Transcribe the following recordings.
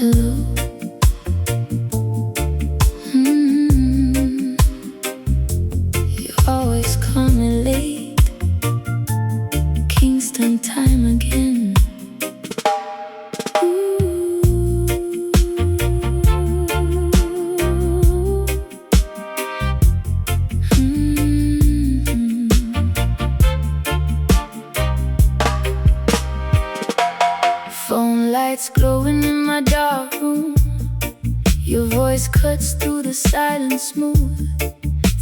Hello. You're always coming late. Kingston time again. Phone lights glowing in my dark room. Your voice cuts through the silence smooth.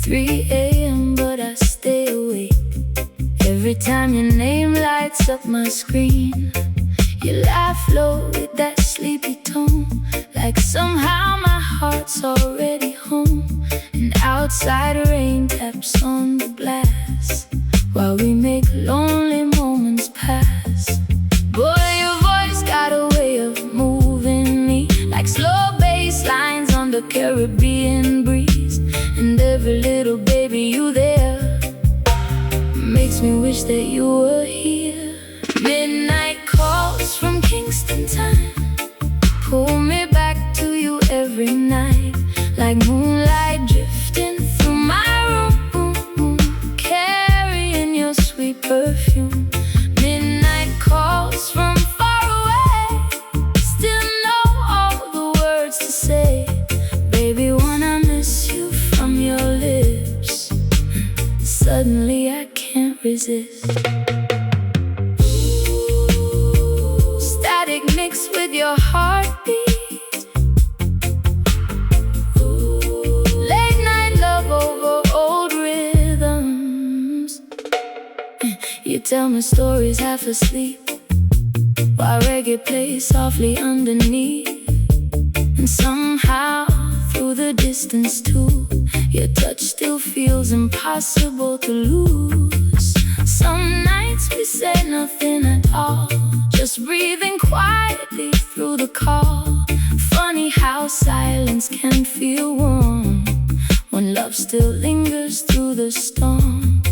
3 a.m. but I stay awake. Every time your name lights up my screen. You laugh low with that sleepy tone, like somehow my heart's already home. And outside rain taps on the glass, while we make lonely moments pass. Boy, your voice got a way of moving me, like slow bass lines on the Caribbean breeze. And every little baby you there makes me wish that you were here. Midnight calls from Kingston time pull me back to you every night, like moonlight drifting through my room, carrying your sweet perfume. Midnight calls from far away, still know all the words to say. Baby, wanna miss you from your lips. Suddenly I can't resist. Static mixed with your heartbeat. Late night love over old rhythms. You tell me stories half asleep, while reggae plays softly underneath. And somehow through the distance too, your touch still feels impossible to lose. Some nights we say nothing at all, just breathing quietly through the call. Funny how silence can feel warm when love still lingers through the storm.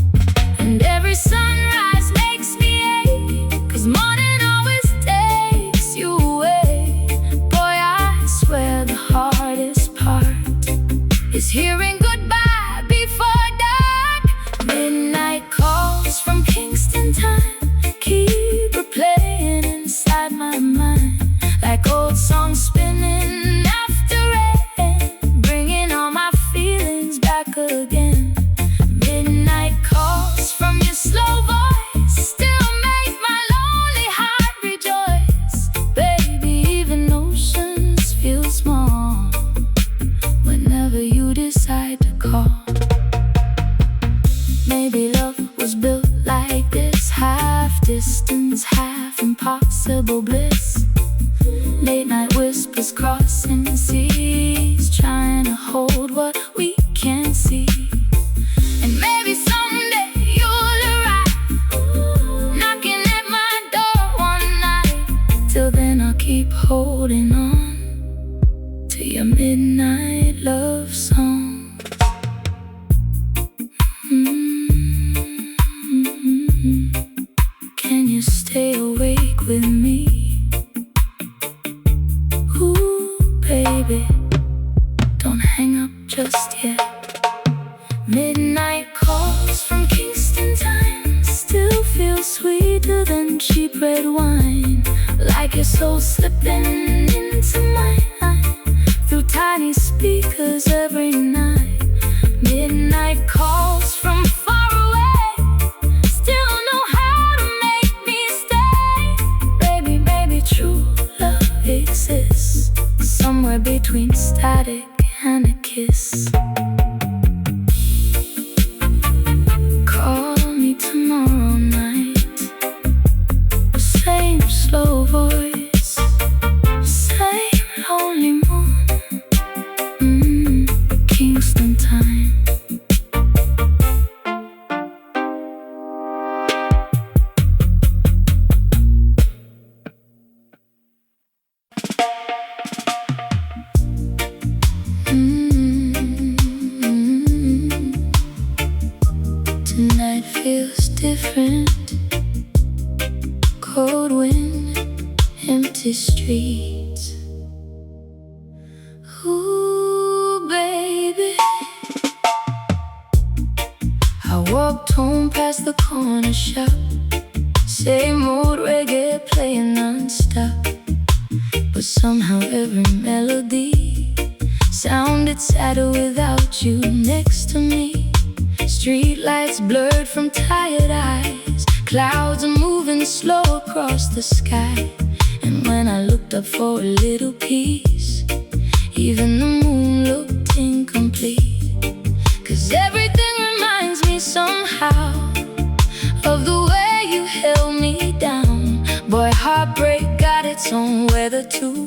And every sunrise makes me ache, 'cause morning always takes you away. Boy, I swear the hardest part is hearing goodbye before dark. Midnight calls from Kingston time keep replaying inside my mind, like old songs spinning after rain, bringing all my feelings back again. Midnight calls from your slow voice still make my lonely heart rejoice. Baby, even oceans feel small whenever you decide to call. Maybe love was built like this, half distance, half impossible bliss. Late night whispers crossing seas, trying to hold what we can't see. And maybe someday you'll arrive, knocking at my door one night. Till then I'll keep holding on to your midnight love song. Can you stay awake with me? Ooh, baby, don't hang up just yet. Midnight calls from Kingston time still feel sweeter than cheap red wine, like your soul slipping into mine through tiny speakers every night. Midnight calls from far away still know how to make me stay. Baby, maybe true love exists somewhere between static and a kiss. Call me tomorrow night, the same slow voice, same lonely moon. Kingston time. Tonight feels different. Cold wind, empty streets. walked home past the corner shop. Same old reggae playing non-stop, but somehow every melody sounded sadder without you next to me. Streetlights blurred from tired eyes, clouds are moving slow across the sky. And when I looked up for a little peace, even the moon looked incomplete. 'Cause everything reminds me somehow of the way you held me down. Boy, heartbreak got its own weather too,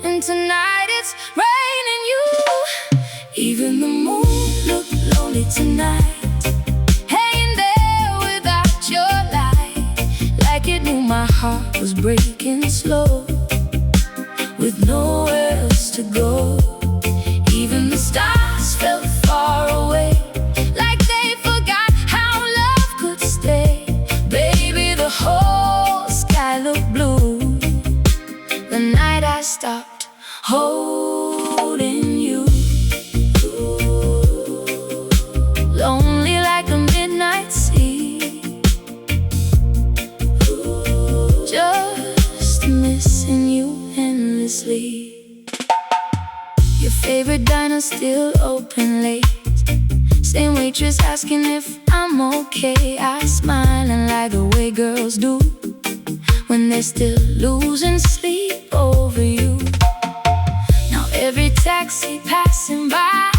and tonight it's raining you. Even the moon looked lonely tonight, hanging there without your light, like it knew my heart was breaking slow, with nowhere else to go. Even the stars felt far away, like they forgot how love could stay. Baby, the whole sky looked blue the night I stopped holding you. Lonely like a midnight sea, just missing you endlessly. Your favorite diner still open late, same waitress asking if I'm okay. I smile and lie the way girls do when they're still losing sleep over you. Now every taxi passing by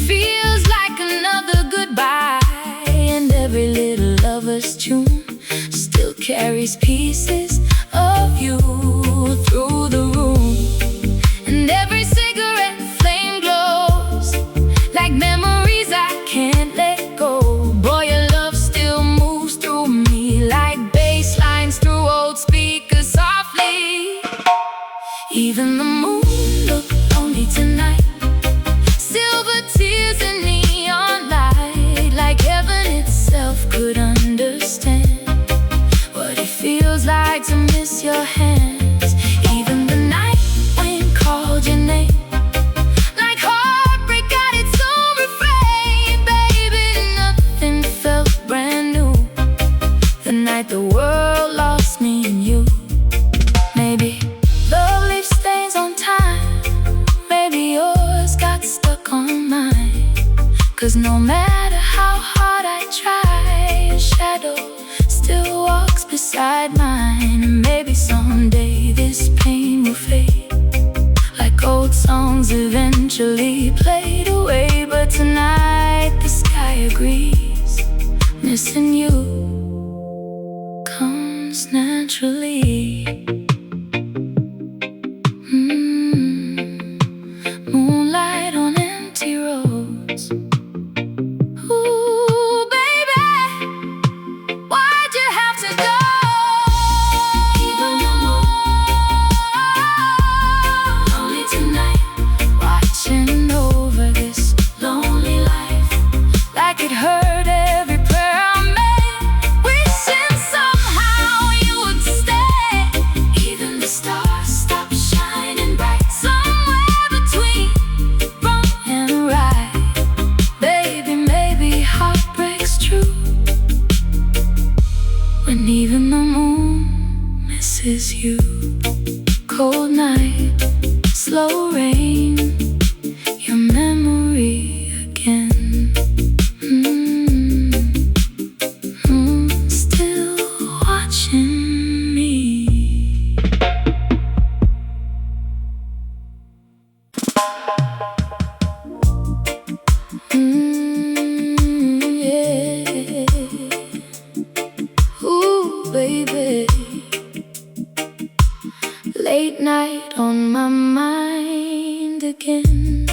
feels like another goodbye, and every little lover's tune still carries pieces of you through the room. And every cigarette flame glows like memories I can't let go. Boy, your love still moves through me like bass lines through old speakers softly. Even the moon looked lonely tonight, silver tears and neon light, like heaven itself could understand what it feels like to miss your hands. Even the night wind called your name, like heartbreak got its own refrain. Baby, nothing felt brand new the night the world lost me and you. Maybe love leaves stains on time, maybe yours got stuck on mine. 'Cause no matter how hard I try, your shadow still walks beside mine. And maybe someday this pain will fade, like old songs eventually played away. But tonight the sky agrees, missing you comes naturally. Moonlight on empty roads. Ooh, baby, why'd you have to go? Even the moon lonely tonight, watching over this lonely life, like it heard every prayer I made, wishing somehow you would stay. Even the stars stopped shining bright somewhere between wrong and right. Baby, maybe heartbreak's true when even the moon misses you. Cold night, slow rain, your memory again. Still watching me. Yeah. Ooh, baby, late night on my mind again.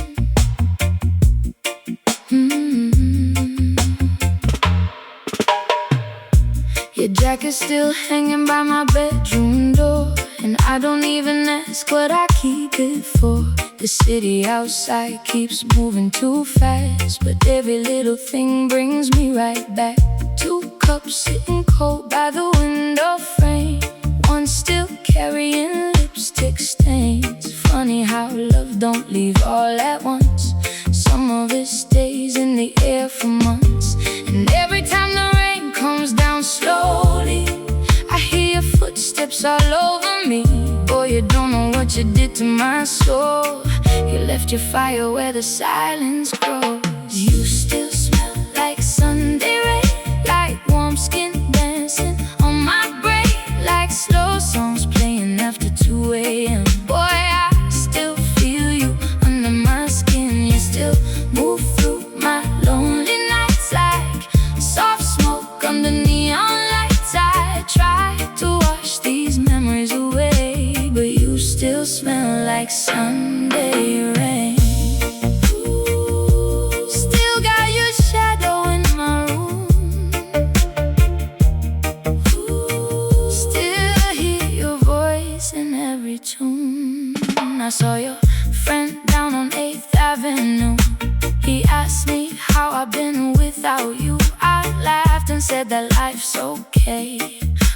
Your jacket's still hanging by my bedroom door, and I don't even ask what I keep it for. The city outside keeps moving too fast, but every little thing brings me right back. 2 cups sitting cold by the window frame, one still carrying lipstick stains. Funny how love don't leave all at once. Some of it stays in the air for months. all over me. Boy, you don't know what you did to my soul. You left your fire where the silence grows. You still smell like Sunday rain, like warm skin dancing on my brain, like slow songs playing after 2 a.m. Boy, I still feel you under my skin. You still move through my lonely nights like soft smoke under neon lights. I try to wash these memories away, but you still smell like Sunday rain. Still got your shadow in my room. Still hear your voice in every tune. I saw your friend down on 8th Avenue. He asked me how I've been without you. I laughed and said that life's okay,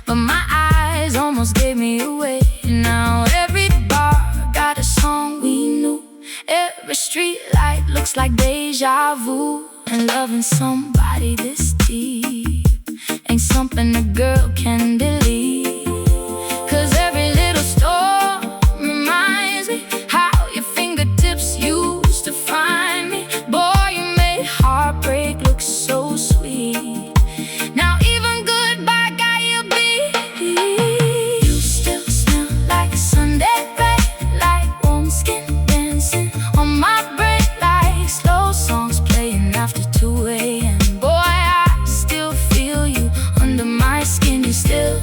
but my eyes almost gave me away. Now every bar got a song we knew. Every street light looks like deja vu. And loving somebody this deep ain't something a girl can believe. 'Cause every little storm reminds me how your fingertips used to find me. Boy, you made heartbreak look so sweet. Now even goodbye got you beat. You still smell like Sunday rain, like warm skin dancing on my brain, like slow songs playing after 2 a.m. Boy, I still feel you under my skin. You still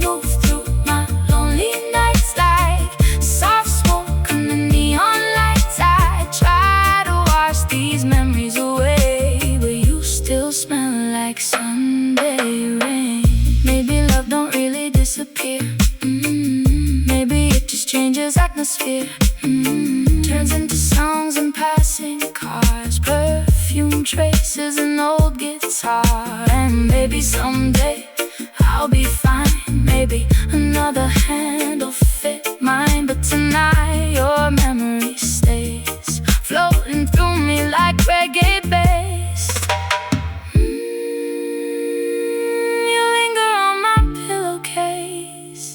move through my lonely nights like soft smoke under neon lights. I try to wash these memories away, but you still smell like Sunday rain. Maybe love don't really disappear. Maybe it just changes atmosphere. Turns into songs and passing cars, perfume traces, an old guitar. And maybe someday I'll be fine. Maybe another hand will fit mine. But tonight your memory stays floating through me like reggae bass. You linger on my pillowcase,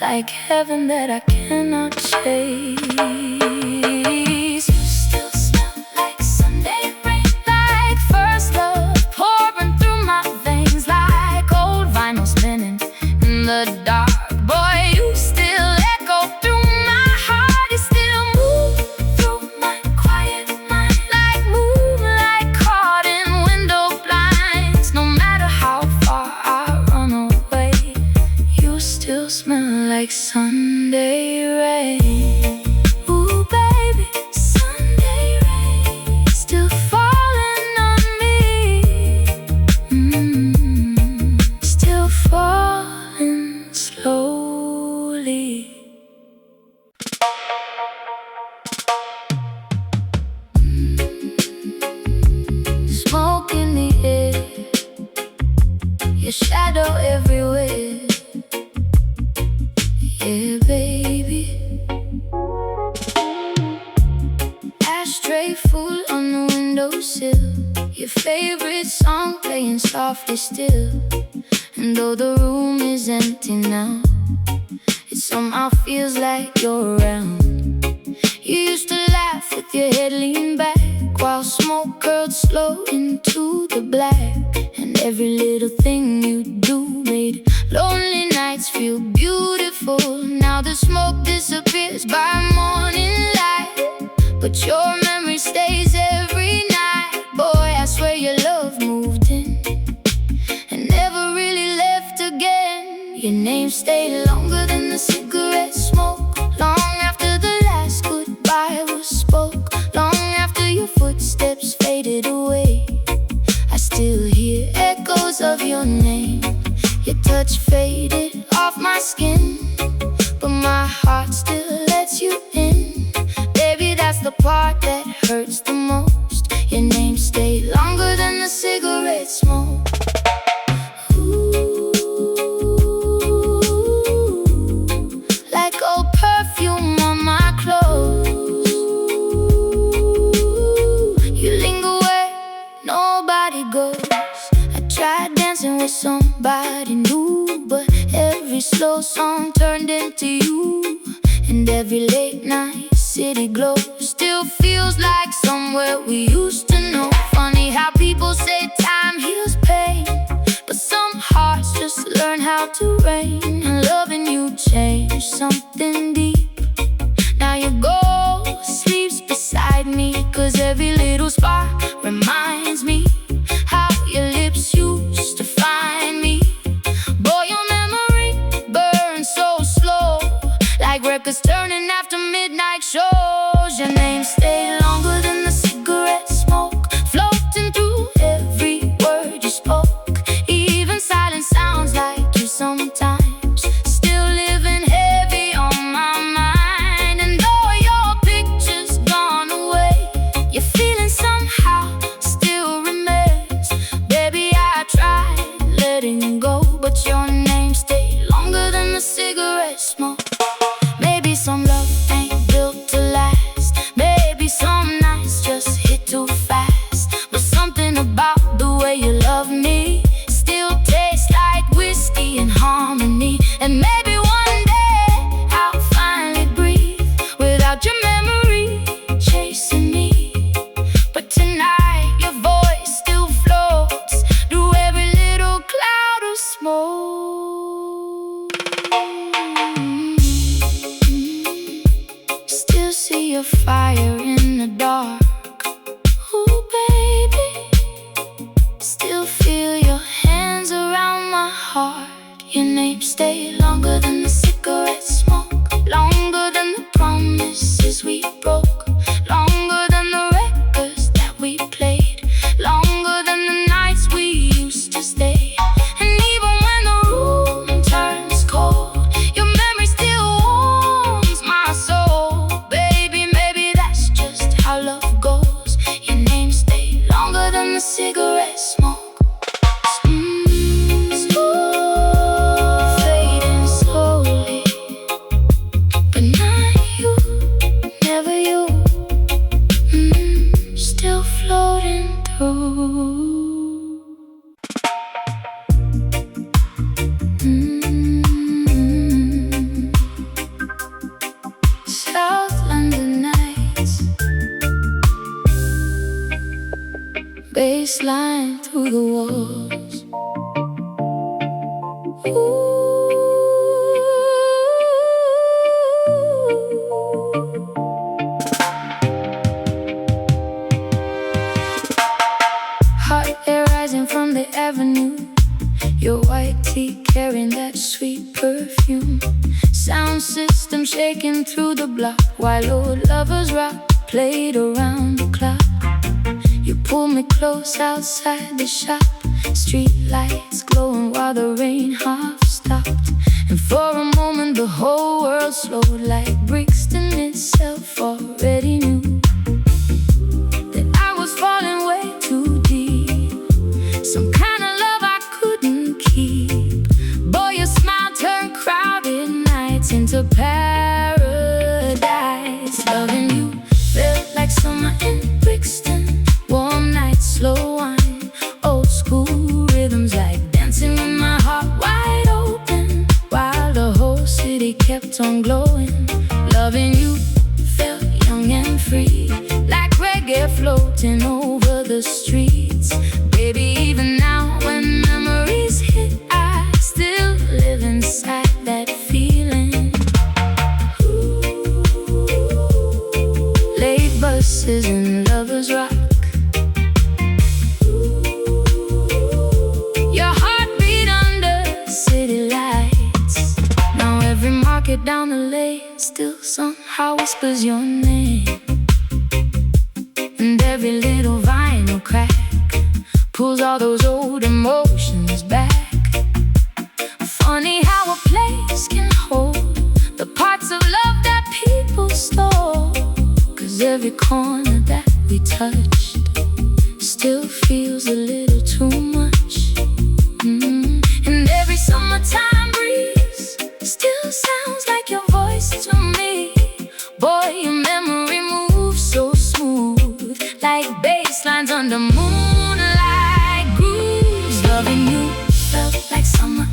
like heaven that I cannot chase. You still smell like Sunday rain, like first love pouring through my veins, like old vinyl spinning in the dark. Boy, you still echo through my heart. You still move through my quiet mind, like moonlight caught in window blinds. No matter how far I run away, you still smell like Sunday rain. Ooh, baby, Sunday rain still falling on me. Still falling slowly. Smoke in the air, your shadow everywhere. Yeah, baby. Ashtray full on the windowsill, your favorite song playing softly still. And though the room is empty now, it somehow feels like you're around. You used to laugh with your head leaned back while smoke curled slow into the black. And every little thing you do made lonely nights feel beautiful. Now the smoke disappears by morning light, but your memory stays every night. Boy, I swear your love moved in and never really left again. Your name stayed longer than the cigarette smoke, long after the last goodbye was spoke, long after your footsteps faded away. I still hear echoes of your name. Your touch faded off my skin, but my heart still lets you in. Baby, that's the part that hurts the most. Your name stayed longer than the cigarette smoke. Ooh, like old perfume on my clothes. You linger where nobody goes. I tried dancing with somebody nobody knew, but every slow song turned into you. And every late night city glow still feels like somewhere we used to know. Funny how people say time heals pain, but some hearts just learn how to rain. And loving you changed something deep. Now your ghost sleeps beside me, 'cause every little spark reminds me how your lips used to find me. Boy, your memory burns so slow, like records turning after midnight shows. Your name stayed longer than the cigarette smoke, floating through every word you spoke. Even silence sounds like you sometimes, still living heavy on my mind. And though your picture's gone away, your feeling somehow still remains. Baby, I tried letting go, but your name stayed longer than the cigarette smoke. Maybe some love ain't built to last, maybe some nights just hit too fast, but something about the way you love me still tastes like whiskey and harmony. And maybe one day I'll finally breathe without your memory chasing me. But tonight your voice still floats through every little cloud of smoke. Still see your fire in the dark. Ooh, baby, still feel your hands around my heart. Your name stayed longer than the cigarette smoke, longer than the promises we broke, longer than the records that we played, longer than the nights we used to stay. And even when the room turns cold, your memory still warms my soul. Baby, maybe that's just how love goes. Your name stayed longer than the cigarette smoke. Fading slowly, but not you, never you. Still floating through. South London nights, baseline through the walls. Hot air rising from the avenue, your white tee carrying that sweet perfume. Sound system shaking through the block, while old lovers rock played around the clock. You pull me close outside the shop, street lights glowing while the rain half stopped. And for a moment the whole world slowed, like Kingston itself already knew that I was falling way too deep. Some kind of love I couldn't keep. Boy, your smile turned crowded nights into paradise. Loving you felt like summer in Kingston, warm nights, slow wine, old school rhythms, like dancing with my heart wide open, while the whole city kept on glowing. Loving you felt young and free, like reggae floating over the streets. Baby, even now when memories hit, I still live inside that feeling. Late buses and lovers rock, your heartbeat under city lights. Now every market down the lane still somehow whispers your name, and every little vinyl crack pulls all those old emotions back. Funny how a place can hold the parts of love that people stole, 'cause every corner that we touched still feels a little too much. And every summertime breeze still sounds like your voice to me. Boy, your memory moves so smooth, like bass lines under moonlight grooves. Loving you felt like summer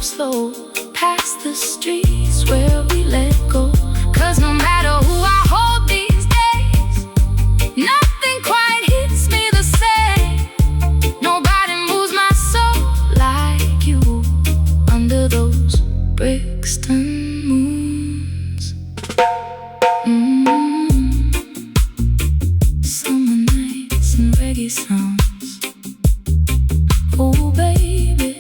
slow past the streets where we let go. 'Cause no matter who I hold these days, nothing quite hits me the same. Nobody moves my soul like you under those Kingston moons. Summer nights and reggae sounds. Oh baby,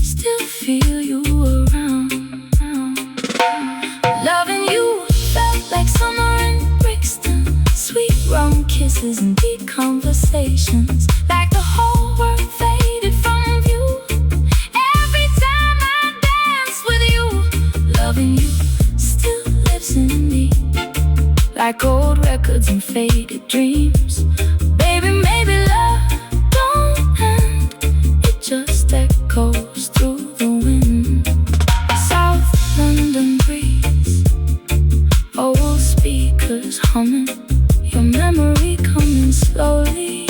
still feel you around. Loving you felt like summer in Kingston. Sweet rum kisses and deep conversations, like the whole world faded from view. Every time I dance with you, loving you still lives in me, like old records and faded dreams. Baby, maybe love don't end, it just echoes through the wind. South London breeze, old speakers humming, your memory coming slowly.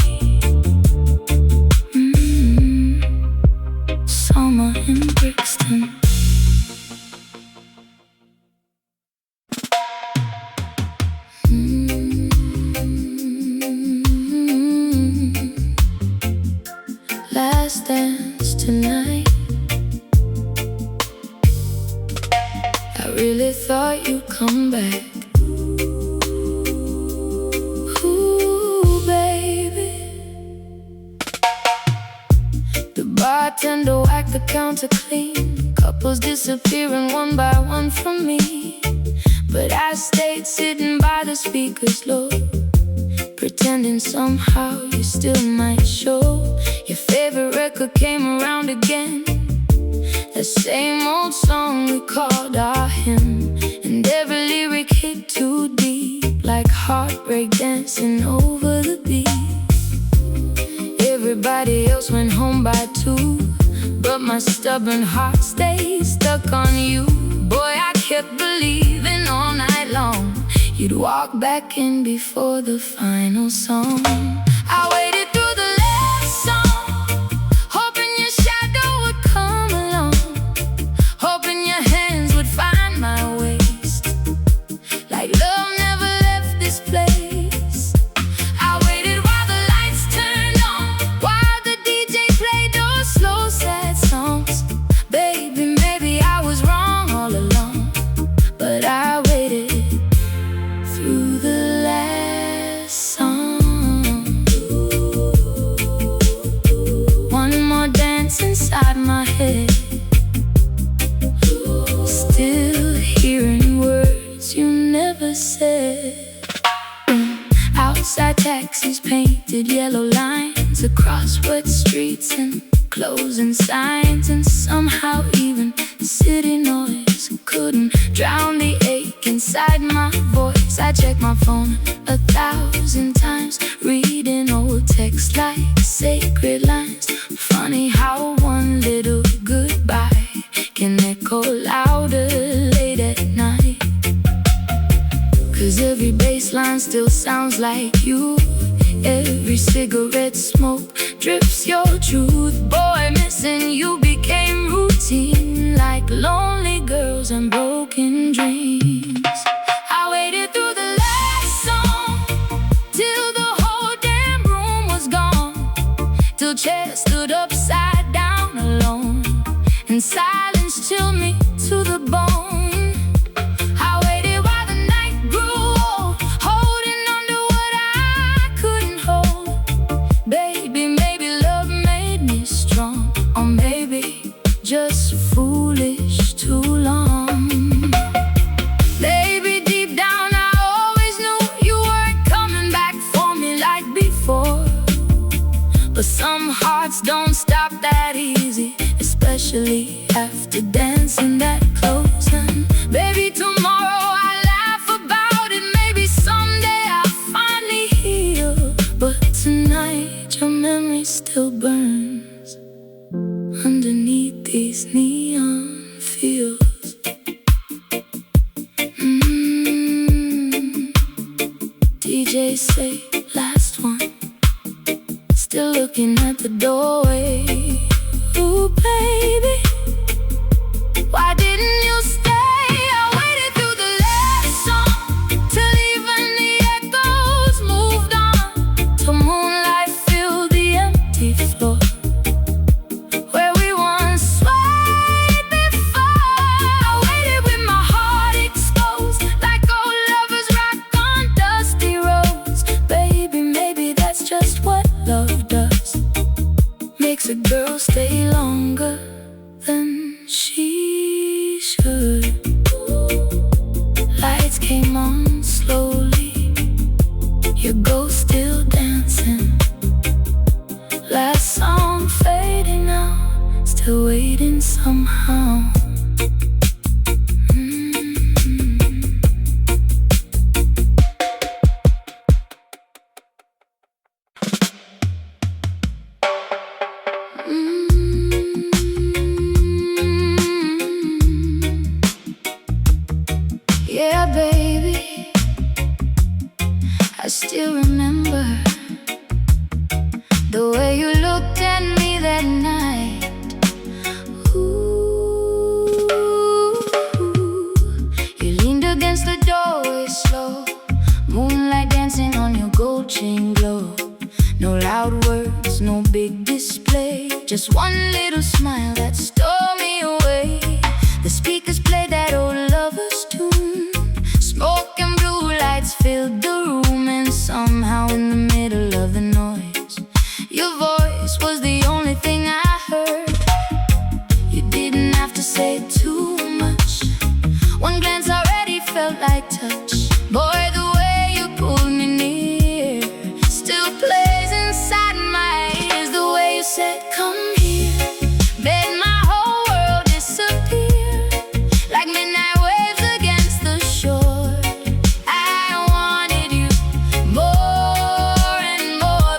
Summer in Kingston. Last dance tonight. I really thought you'd come back. Ooh, baby. The bartender whacked the counter clean, couples disappearing one by one from me. But I stayed sitting by the speakers low, pretending somehow you still might show. Your favorite record came around again, that same old song we called our hymn. And every lyric hit too deep, like heartbreak dancing over the beat. Everybody else went home by 2, but my stubborn heart stayed stuck on you. Boy, I kept believing all night long you'd walk back in before the final song. I waited through the last song, hoping your shadow would come along, hoping your hands would find my waist, like love never left this place. I waited while the lights turned on, while the DJ played those slow sad songs. Baby, maybe I was wrong all along, but I waited through the last song. One more dance inside my head, still hearing words you never said. Outside taxis painted yellow lines across wet streets and closing signs, and somehow even city noise couldn't drown the ache inside my voice. I checked my phone 1,000 times, reading old texts like sacred lines. Funny how one little goodbye can echo louder late at night. 'Cause every bass line still sounds like you, every cigarette smoke drips your truth. Boy, missing you became routine, like lonely girls and broken dreams. I waited through the last song, till the whole damn room was gone, till chairs stood upside down alone, and silence chilled me to the bone. I waited while the night grew old, holding on to what I couldn't hold. Baby, maybe love made me strong, or maybe just foolish too long. Baby, deep down I always knew you weren't coming back for me like before. But some hearts don't stop that easy, especially after dancing that close. And baby, tomorrow I laugh about it, maybe someday I'll finally heal. But tonight your memory still burns underneath these neon fields. DJ say last one, still looking at the doorway. Ooh baby, Why didn't you stay? I waited through the last song till even the echoes moved on, till moonlight filled the empty floor where we once swayed before. I waited with my heart exposed, like old lovers rock on dusty roads. Baby, maybe that's just what love does, makes a girl stay longer than she should. Lights came on slowly, your ghost still dancing. Last song fading out, still waiting somehow. Yeah, baby, I still remember the way you looked at me that night. Ooh, you leaned against the doorway slow, moonlight dancing on your gold chain glow. No loud words, no big display, just one little smile that stole me away. The speakers played that old lover's tune, smoke and blue lights filled the room, and somehow in the middle of the noise, your voice was the only thing I heard. You didn't have to say too much, one glance already felt like touch. Boy, the way you pulled me near still plays inside my ears. The way you said, come here, made my whole world disappear, like midnight waves against the shore. I wanted you more and more.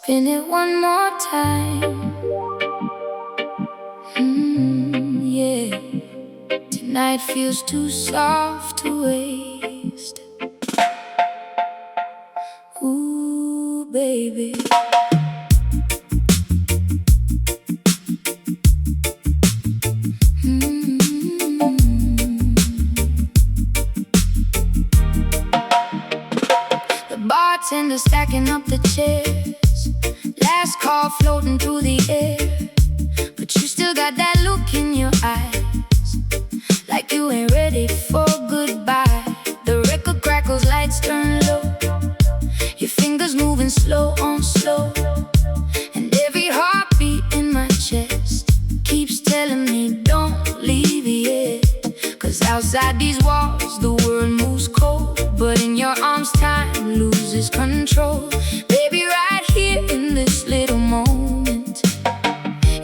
Spin it one more time. Yeah. Tonight feels too soft to waste. Ooh, baby. The bartender stacking up the chairs, last call floating through the air. But you still got that look in your eyes, like you ain't ready for goodbye. The record crackles, lights turn low, your fingers moving slow on slow. And every heartbeat in my chest keeps telling me don't leave yet. 'Cause outside these walls the world moves cold, but in your arms time loses control. Baby, right here in this little moment,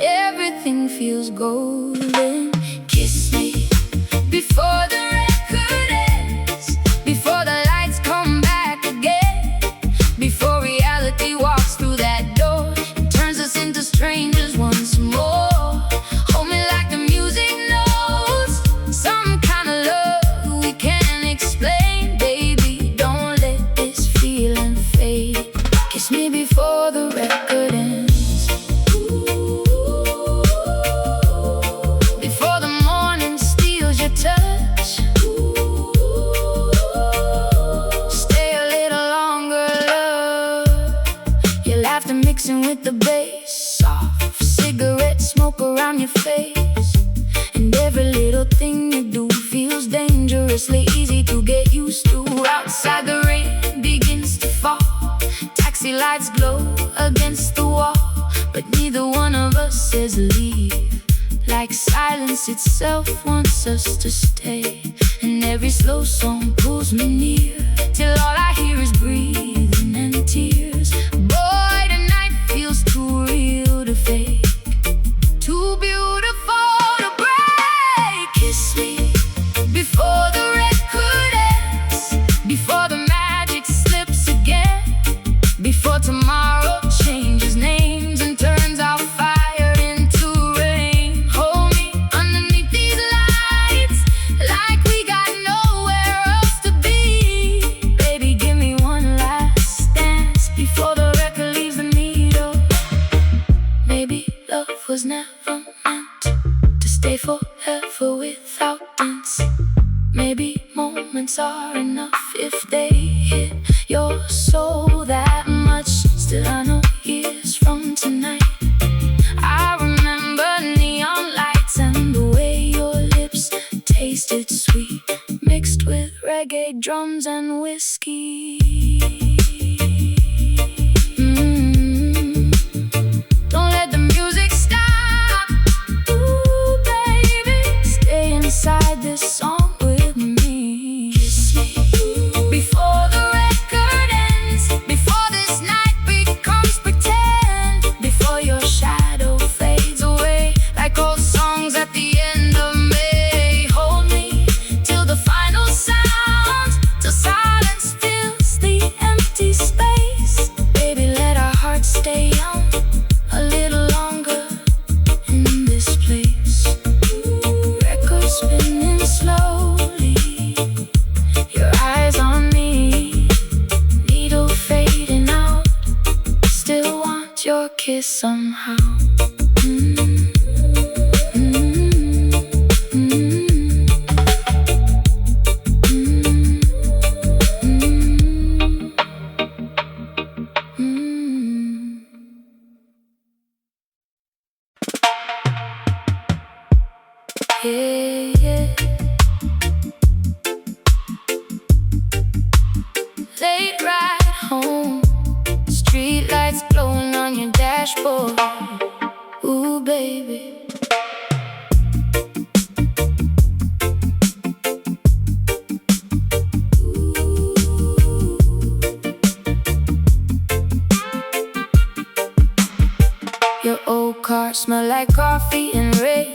everything feels golden. Kiss me before the record ends, before the lights come back again, before reality walks through that door and turns us into strangers once more. Hold me like the music knows, some kind of love we can't explain. Baby, don't let this feeling fade. Kiss me before the record ends, before the morning steals your touch. Stay a little longer, love. Your laughter mixing with the bass, soft cigarette smoke around your face. And every little thing you do feels dangerously easy to get used to. Outside the rain begins to fall, taxi lights glow against the wall, but neither one of us says leave. Like silence itself wants us to stay. And every slow song pulls me near, till all I hear is breathing and tears. Boy, tonight feels too real to fake, too beautiful to break. Kiss me before the record ends, before the magic slips again, before tomorrow changes names and turns our fire into rain. Hold me underneath these lights, like we got nowhere else to be. Baby, give me one last dance before the record leaves the needle. Maybe love was never meant to stay forever without dents. Maybe moments are enough if they hit your soul that much. Still I know years from tonight, I remember neon lights and the way your lips tasted sweet, mixed with reggae drums and whiskey. Don't let the music stop. Ooh, baby, stay inside this song with me. Kiss me before the record ends, before this night becomes pretend, before your shadow fades away like old songs at the end of May. Hold me till the final sound, till silence fills the empty space. Baby, let our hearts stay young a little longer in this place. Records spinning slowly, your eyes on me, needle fading out, still want your kiss somehow. Yeah, yeah. Late ride home, street lights glowing on your dashboard. Ooh, baby. Your old car smell like coffee and rain.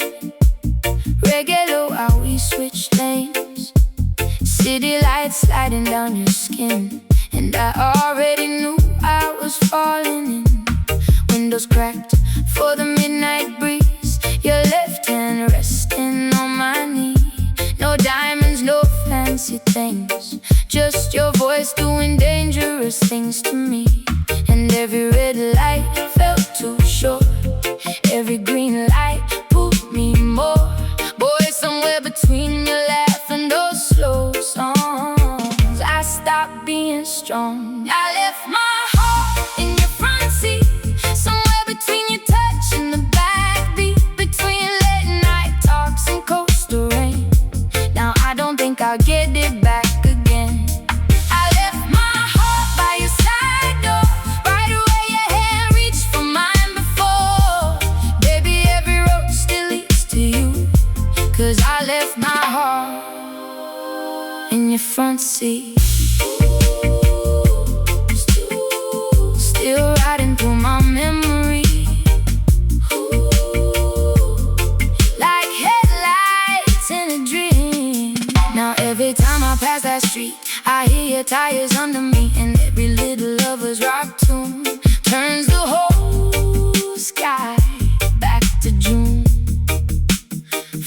Reggae low, how we switch lanes. City lights sliding down your skin, and I already knew I was falling in. windows cracked for the midnight breeze. Your left hand resting on my knee. No diamonds, no fancy things, just your voice doing dangerous things to me. And every red light felt too short, every green light pulled me more. Boy, somewhere between your laugh and those slow songs, I stopped being strong. I left my heart in your front seat, somewhere between your touch and the backbeat, between late night talks and coastal rain. Now I don't think I'll get it back again. I left my heart by your side door, right where your hand reached for mine before. Baby, every road still leads to you, 'cause I left my heart in your front seat. Still riding through my memory, like headlights in a dream. Now every time I pass that street, I hear your tires under me, and every little lover's rock tune turns the whole sky back to June.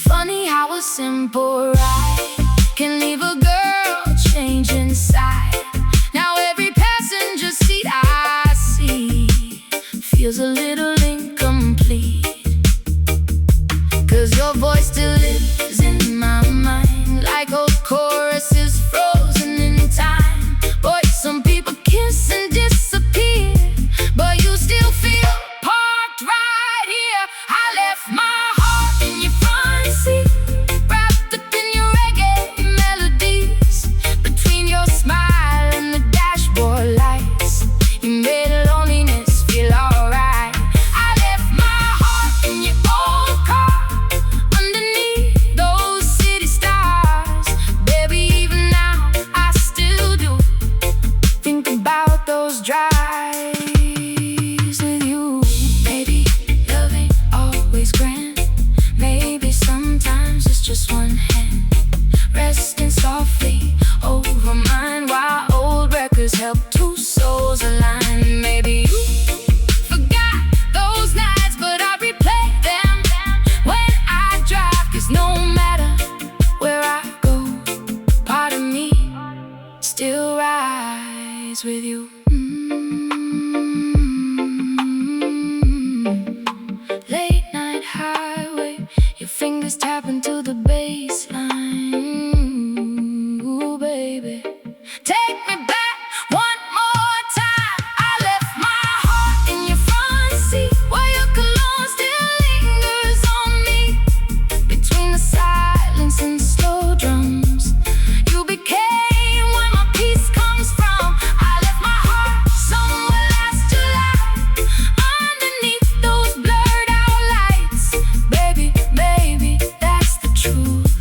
Funny how a simple ride can leave a girl changed inside. Now every passenger seat I see feels a little incomplete, 'cause your voice still lives in my mind, like old choruses frozen in time. Boy, some people kiss and disappear, but you still feel parked right here. I left my heart in your front seat, wrapped up in your reggae melodies, between your smile and the dashboard lights. You made loneliness feel alright. I left my heart in your old car, underneath those city stars. Baby, even now I still do think about those drives with you. Maybe love ain't always grand, maybe sometimes it's just one hand resting softly over mine, while old records help two souls align. Maybe you forgot those nights, but I replay them when I drive, 'cause no matter where I go, part of me still rides with you. Late night highway, your fingers tapping to the bass line. Ooh, baby, take me back one more time. I left my heart in your front seat, where your cologne still lingers on me, between the silence and slow drums. You became where my peace comes from. I left my heart somewhere last July, underneath those blurred out lights. Baby, baby, that's the truth.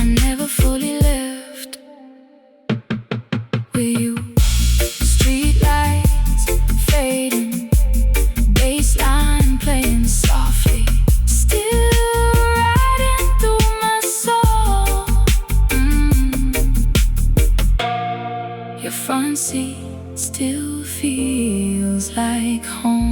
I never fully left with you. Street lights fading, bass line playing softly, still riding through my soul. Your front seat still feels like home.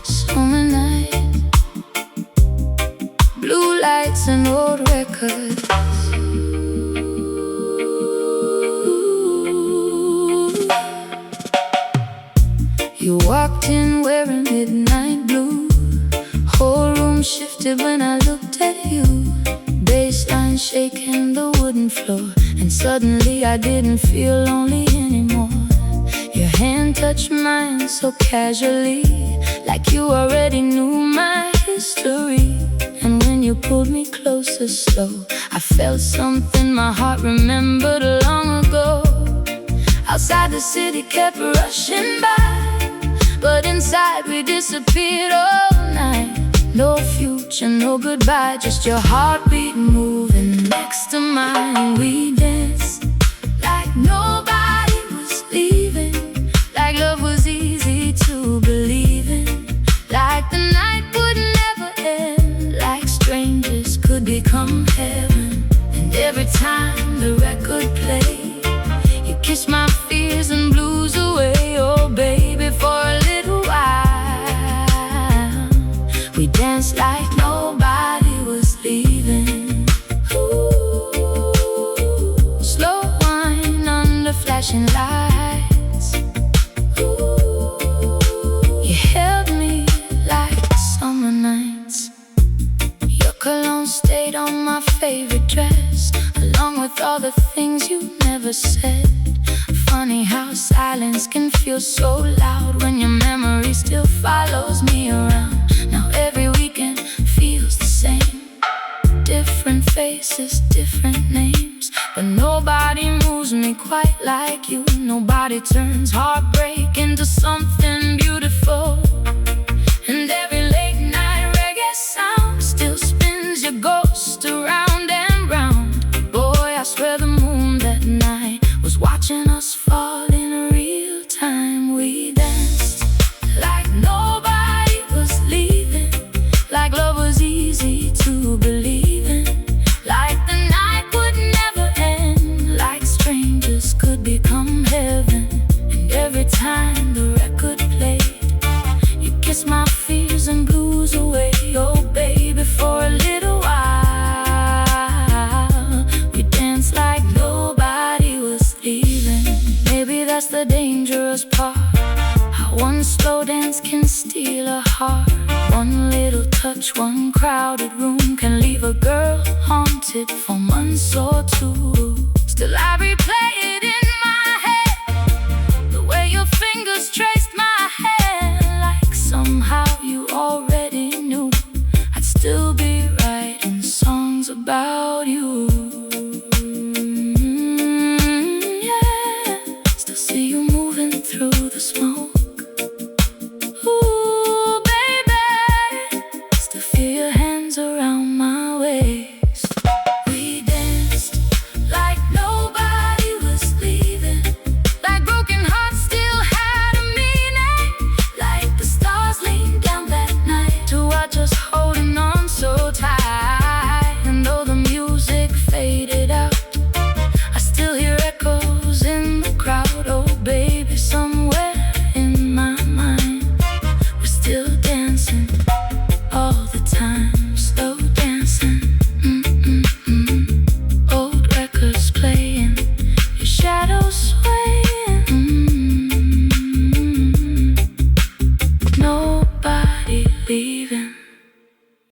Summer night, blue lights and old records. You walked in wearing midnight blue, whole room shifted when I looked at you. Bassline shaking the wooden floor, and suddenly I didn't feel lonely anymore. Your hand touched mine so casually, like you already knew my history. And when you pulled me closer slow, I felt something my heart remembered long ago. Outside the city kept rushing by, but inside we disappeared all night. No future, no goodbye, just your heartbeat moving next to mine. We danced like nobody was leaving, like love was easy to believe in, like the night would never end, like strangers could played. You kissed my fears and blues away, oh baby, for a little while. We danced like nobody was leaving. Ooh, slow wine under flashing lights. Ooh, you held me like summer nights. Your cologne stayed on my favorite dress, along with all the things you never said. Funny how silence can feel so loud when your memory still follows me around. Now every weekend feels the same. Different faces, different names, but nobody moves me quite like you. Nobody turns heartbreak into something beautiful. And every late night reggae sound still spins your ghost around and round. Boy, I swear the moon that night was watching us fall in real time. We danced like nobody was leaving, like love was easy to believe in, like the night would never end, like strangers could become heaven. And every time the record played, you kissed my fears and blues away, oh baby, for a little while. We danced like nobody was leaving. Maybe that's the dangerous part, how one slow dance can steal a heart. One little touch, one crowded room can leave a girl haunted for months or two. Still I replay it in my head, the way your fingers traced my hair, like somehow you already knew I'd still be writing songs about you. Yeah, still see you moving through the smoke. Ooh, baby, still feel your hands around my waist. We danced like nobody was leaving, like broken hearts still had a meaning, like the stars leaned down that night to watch us holding on so tight. And though the music faded out, I still hear echoes in the crowd. Oh baby, somewhere in my mind we're still dancing all the time, slow dancing. Old records playing, your shadow swaying. Nobody leaving.